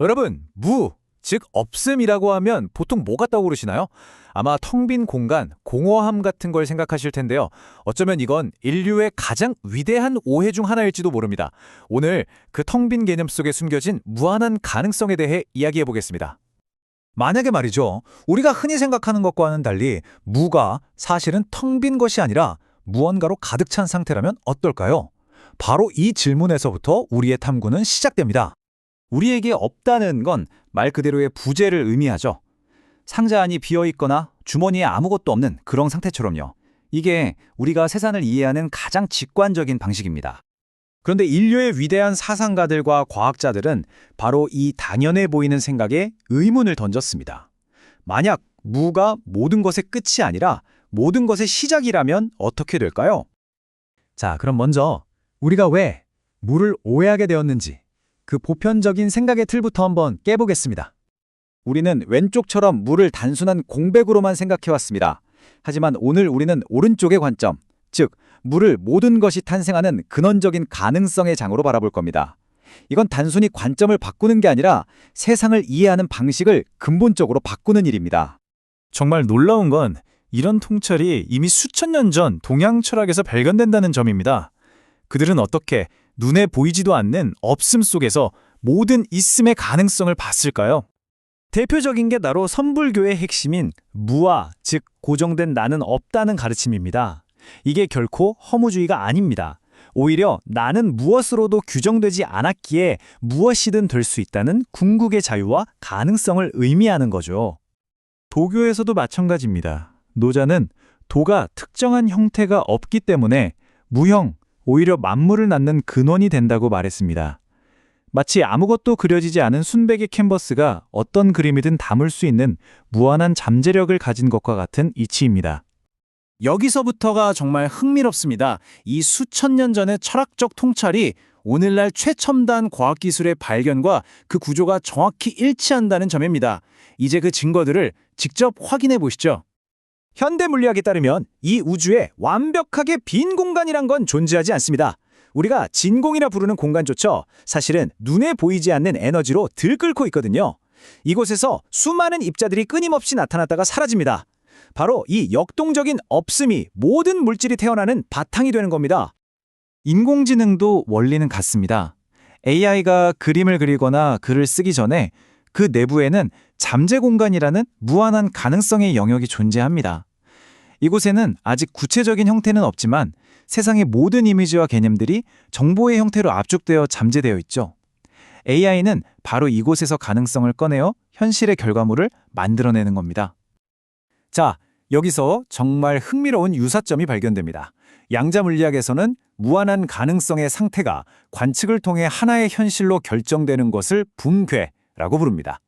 여러분, 즉 없음이라고 하면 보통 뭐가 떠오르시나요? 아마 텅 빈 공간, 공허함 같은 걸 생각하실 텐데요. 어쩌면 이건 인류의 가장 위대한 오해 중 하나일지도 모릅니다. 오늘 그 텅 빈 개념 속에 숨겨진 무한한 가능성에 대해 이야기해 보겠습니다. 만약에 말이죠, 우리가 흔히 생각하는 것과는 달리 무가 사실은 텅 빈 것이 아니라 무언가로 가득 찬 상태라면 어떨까요? 바로 이 질문에서부터 우리의 탐구는 시작됩니다. 우리에게 없다는 건 말 그대로의 부재를 의미하죠. 상자 안이 비어있거나 주머니에 아무것도 없는 그런 상태처럼요. 이게 우리가 세상을 이해하는 가장 직관적인 방식입니다. 그런데 인류의 위대한 사상가들과 과학자들은 바로 이 당연해 보이는 생각에 의문을 던졌습니다. 만약 무가 모든 것의 끝이 아니라 모든 것의 시작이라면 어떻게 될까요? 자, 그럼 먼저 우리가 왜 무를 오해하게 되었는지 그 보편적인 생각의 틀부터 한번 깨보겠습니다. 우리는 왼쪽처럼 물을 단순한 공백으로만 생각해왔습니다. 하지만 오늘 우리는 오른쪽의 관점, 즉 물을 모든 것이 탄생하는 근원적인 가능성의 장으로 바라볼 겁니다. 이건 단순히 관점을 바꾸는 게 아니라 세상을 이해하는 방식을 근본적으로 바꾸는 일입니다. 정말 놀라운 건 이런 통찰이 이미 수천 년 전 동양 철학에서 발견된다는 점입니다. 그들은 어떻게 눈에 보이지도 않는 없음 속에서 모든 있음의 가능성을 봤을까요? 대표적인 게 바로 선불교의 핵심인 무아, 즉 고정된 나는 없다는 가르침입니다. 이게 결코 허무주의가 아닙니다. 오히려 나는 무엇으로도 규정되지 않았기에 무엇이든 될 수 있다는 궁극의 자유와 가능성을 의미하는 거죠. 도교에서도 마찬가지입니다. 노자는 도가 특정한 형태가 없기 때문에 무형, 오히려 만물을 낳는 근원이 된다고 말했습니다. 마치 아무것도 그려지지 않은 순백의 캔버스가 어떤 그림이든 담을 수 있는 무한한 잠재력을 가진 것과 같은 이치입니다. 여기서부터가 정말 흥미롭습니다. 이 수천 년 전의 철학적 통찰이 오늘날 최첨단 과학기술의 발견과 그 구조가 정확히 일치한다는 점입니다. 이제 그 증거들을 직접 확인해 보시죠. 현대 물리학에 따르면 이 우주에 완벽하게 빈 공간이란 건 존재하지 않습니다. 우리가 진공이라 부르는 공간조차 사실은 눈에 보이지 않는 에너지로 들끓고 있거든요. 이곳에서 수많은 입자들이 끊임없이 나타났다가 사라집니다. 바로 이 역동적인 없음이 모든 물질이 태어나는 바탕이 되는 겁니다. 인공지능도 원리는 같습니다. AI가 그림을 그리거나 글을 쓰기 전에 그 내부에는 잠재 공간이라는 무한한 가능성의 영역이 존재합니다. 이곳에는 아직 구체적인 형태는 없지만 세상의 모든 이미지와 개념들이 정보의 형태로 압축되어 잠재되어 있죠. AI는 바로 이곳에서 가능성을 꺼내어 현실의 결과물을 만들어내는 겁니다. 자, 여기서 정말 흥미로운 유사점이 발견됩니다. 양자 물리학에서는 무한한 가능성의 상태가 관측을 통해 하나의 현실로 결정되는 것을 붕괴라고 부릅니다.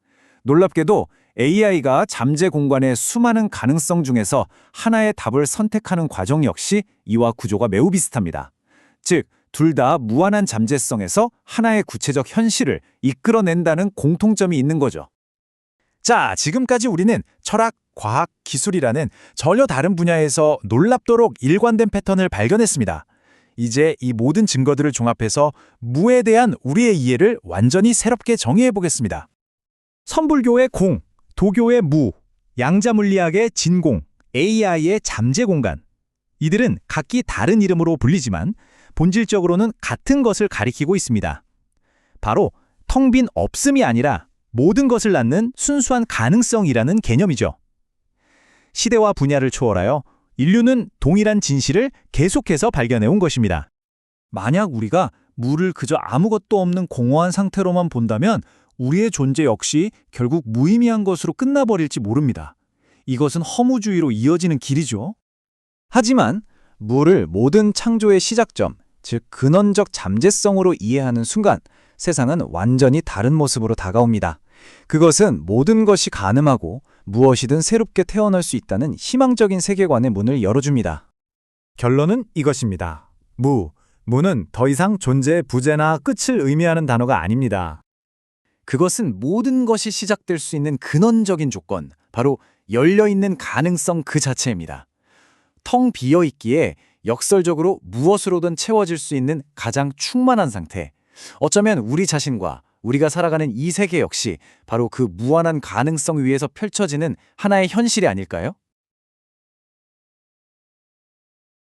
놀랍게도 AI가 잠재 공간의 수많은 가능성 중에서 하나의 답을 선택하는 과정 역시 이와 구조가 매우 비슷합니다. 즉, 둘 다 무한한 잠재성에서 하나의 구체적 현실을 이끌어낸다는 공통점이 있는 거죠. 자, 지금까지 우리는 철학, 과학, 기술이라는 전혀 다른 분야에서 놀랍도록 일관된 패턴을 발견했습니다. 이제 이 모든 증거들을 종합해서 무에 대한 우리의 이해를 완전히 새롭게 정의해 보겠습니다. 선불교의 공, 도교의 무, 양자물리학의 진공, AI의 잠재 공간. 이들은 각기 다른 이름으로 불리지만 본질적으로는 같은 것을 가리키고 있습니다. 바로 텅 빈 없음이 아니라 모든 것을 낳는 순수한 가능성이라는 개념이죠. 시대와 분야를 초월하여 인류는 동일한 진실을 계속해서 발견해온 것입니다. 만약 우리가 무를 그저 아무것도 없는 공허한 상태로만 본다면 우리의 존재 역시 결국 무의미한 것으로 끝나버릴지 모릅니다. 이것은 허무주의로 이어지는 길이죠. 하지만 무를 모든 창조의 시작점, 즉 근원적 잠재성으로 이해하는 순간 세상은 완전히 다른 모습으로 다가옵니다. 그것은 모든 것이 가능하고 무엇이든 새롭게 태어날 수 있다는 희망적인 세계관의 문을 열어줍니다. 결론은 이것입니다. 무는 더 이상 존재의 부재나 끝을 의미하는 단어가 아닙니다. 그것은 모든 것이 시작될 수 있는 근원적인 조건, 바로 열려있는 가능성 그 자체입니다. 텅 비어있기에 역설적으로 무엇으로든 채워질 수 있는 가장 충만한 상태, 어쩌면 우리 자신과 우리가 살아가는 이 세계 역시 바로 그 무한한 가능성 위에서 펼쳐지는 하나의 현실이 아닐까요?